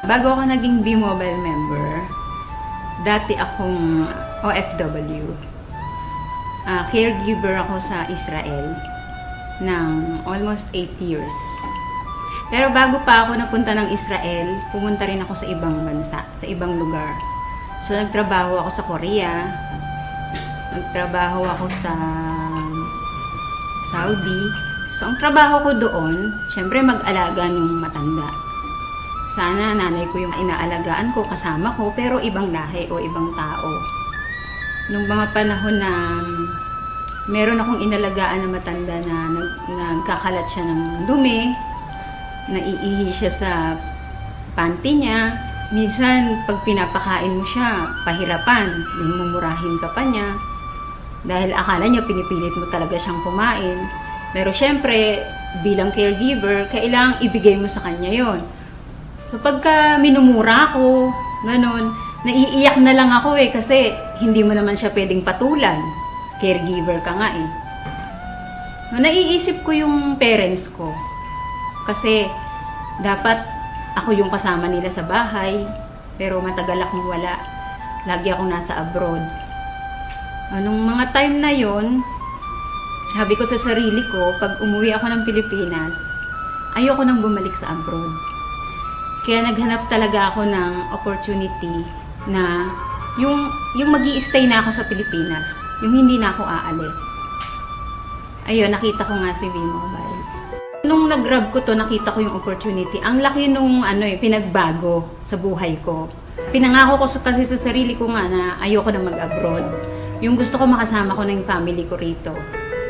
Bago ako naging B-Mobile member, dati akong OFW. Caregiver ako sa Israel ng almost 8 years. Pero bago pa ako napunta ng Israel, pumunta rin ako sa ibang bansa, sa ibang lugar. So, nagtrabaho ako sa Korea, nagtrabaho ako sa Saudi. So, ang trabaho ko doon, syempre mag-alaga ng matanda. Sana nanay ko yung inaalagaan ko, kasama ko, pero ibang lahi o ibang tao. Nung mga panahon na meron akong inalagaan na matanda na nagkakalat siya ng dumi, naiihi siya sa panty niya, minsan pag pinapakain mo siya, pahirapan, mumurahin ka pa niya, dahil akala niya pinipilit mo talaga siyang kumain. Pero syempre, bilang caregiver, kailangang ibigay mo sa kanya yon. So pagka minumura ko, ganun, naiiyak na lang ako kasi hindi mo naman siya pwedeng patulan. Caregiver ka nga eh. So, naiisip ko yung parents ko. Kasi dapat ako yung kasama nila sa bahay, pero matagal akong wala. Lagi akong nasa abroad. Nung mga time na yon, sabi ko sa sarili ko, pag umuwi ako ng Pilipinas, ayoko nang bumalik sa abroad. Kaya naghanap talaga ako ng opportunity na yung magi-stay na ako sa Pilipinas, yung hindi na ako aalis. Ayun, nakita ko nga si B-Mobile. Nung nag-grab ko to, nakita ko yung opportunity. Ang laki nung pinagbago sa buhay ko. Pinangako ko kasi sa sarili ko nga na ayoko na mag-abroad. Yung gusto ko makasama ko ng family ko rito.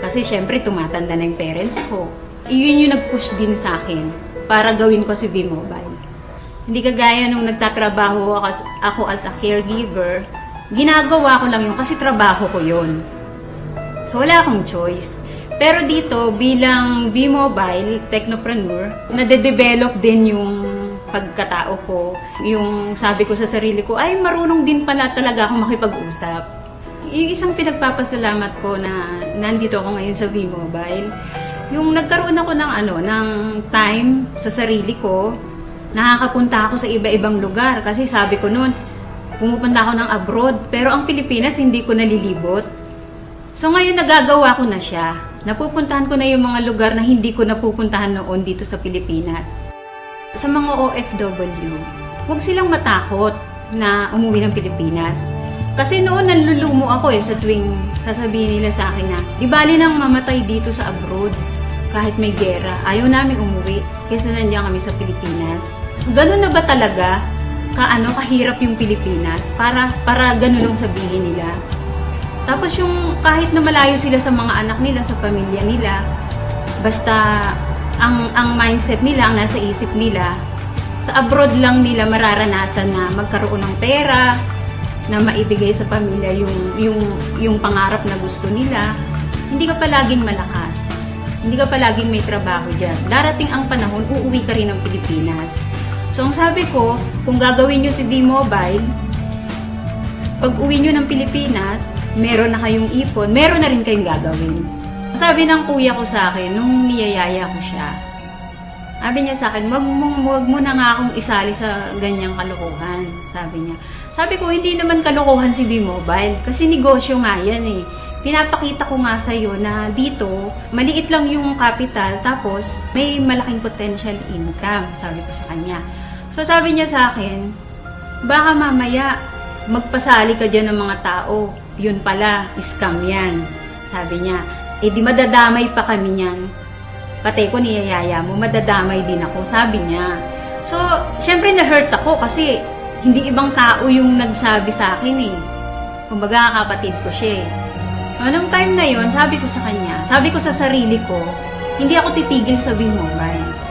Kasi syempre tumatanda na yung parents ko. Yun yung nag-push din sa akin para gawin ko si B-Mobile. Hindi kagaya nung nagtatrabaho ako as a caregiver, ginagawa ko lang yun kasi trabaho ko yun. So wala akong choice. Pero dito, bilang B-Mobile technopreneur, nade-develop din yung pagkatao ko. Yung sabi ko sa sarili ko, ay marunong din pala talaga ako makipag-usap. Yung isang pinagpapasalamat ko na nandito ako ngayon sa B-Mobile, yung nagkaroon ako ng time sa sarili ko, nakakapunta ako sa iba-ibang lugar. Kasi sabi ko noon, pumupunta ako ng abroad, pero ang Pilipinas hindi ko nalilibot. So ngayon nagagawa ko na siya. Napupuntahan ko na yung mga lugar na hindi ko napupuntahan noon dito sa Pilipinas. Sa mga OFW, huwag silang matakot na umuwi ng Pilipinas. Kasi noon nanlulumo ako sa tuwing sasabihin nila sa akin na, di bali nang mamatay dito sa abroad kahit may gera. Ayaw namin umuwi kasi nandiyan kami sa Pilipinas. Ganun na ba talaga kahirap yung Pilipinas para ganun ang sabihin nila? Tapos yung kahit na malayo sila sa mga anak nila, sa pamilya nila, basta ang mindset nila, ang nasa isip nila, sa abroad lang nila mararanasan na magkaroon ng pera, na maibigay sa pamilya yung pangarap na gusto nila. Hindi ka palaging malakas. Hindi ka palaging may trabaho dyan. Darating ang panahon, uuwi ka rin ng Pilipinas. So, ang sabi ko, kung gagawin nyo si B-Mobile, pag uwi nyo ng Pilipinas, meron na kayong ipon, meron na rin kayong gagawin. Sabi ng kuya ko sa akin, nung niyayaya ko siya, sabi niya sa akin, wag mo na nga akong isali sa ganyang kalokohan, sabi niya. Sabi ko, hindi naman kalokohan si B-Mobile, kasi negosyo nga yan eh. Pinapakita ko nga sa'yo na dito, maliit lang yung capital, tapos may malaking potential income, sabi ko sa kanya. So sabi niya sa akin, baka mamaya magpasali ka dyan ng mga tao, yun pala, scam yan. Sabi niya, di madadamay pa kami niyan. Pati ko niyayaya mo, madadamay din ako, sabi niya. So, syempre na-hurt ako kasi hindi ibang tao yung nagsabi sa akin eh. Kumbaga, kapatid ko siya eh. Anong time na yon, sabi ko sa kanya, sabi ko sa sarili ko, hindi ako titigil sa B-Mobile.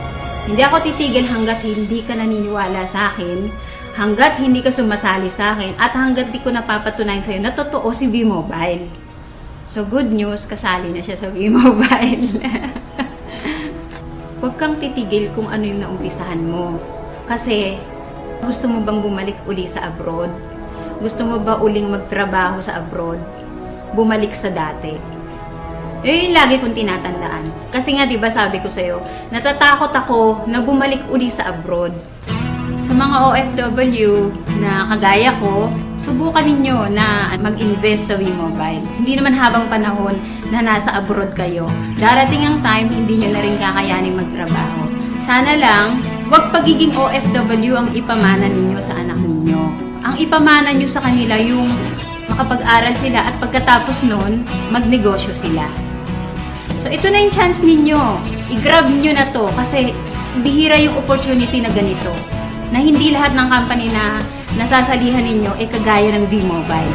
Hindi ako titigil hanggat hindi ka naniniwala sa akin, hanggat hindi ka sumasali sa akin, at hanggat di ko napapatunayan sa'yo na totoo si B-Mobile. So, good news, kasali na siya sa B-Mobile. Huwag kang titigil kung ano yung naumpisahan mo. Kasi, gusto mo bang bumalik uli sa abroad? Gusto mo ba uling magtrabaho sa abroad? Bumalik sa dati? Yung lagi kong tinatandaan. Kasi nga, di ba sabi ko sa'yo, natatakot ako na bumalik uli sa abroad. Sa mga OFW na kagaya ko, subukan ninyo na mag-invest sa WeMobile. Hindi naman habang panahon na nasa abroad kayo. Darating ang time, hindi nyo na rin kakayanin magtrabaho. Sana lang, huwag pagiging OFW ang ipamana ninyo sa anak ninyo. Ang ipamana nyo sa kanila yung makapag-aral sila at pagkatapos nun, magnegosyo sila. So, ito na yung chance ninyo. I-grab nyo na to kasi bihira yung opportunity na ganito. Na hindi lahat ng company na nasasalihan ninyo kagaya ng WeMobile.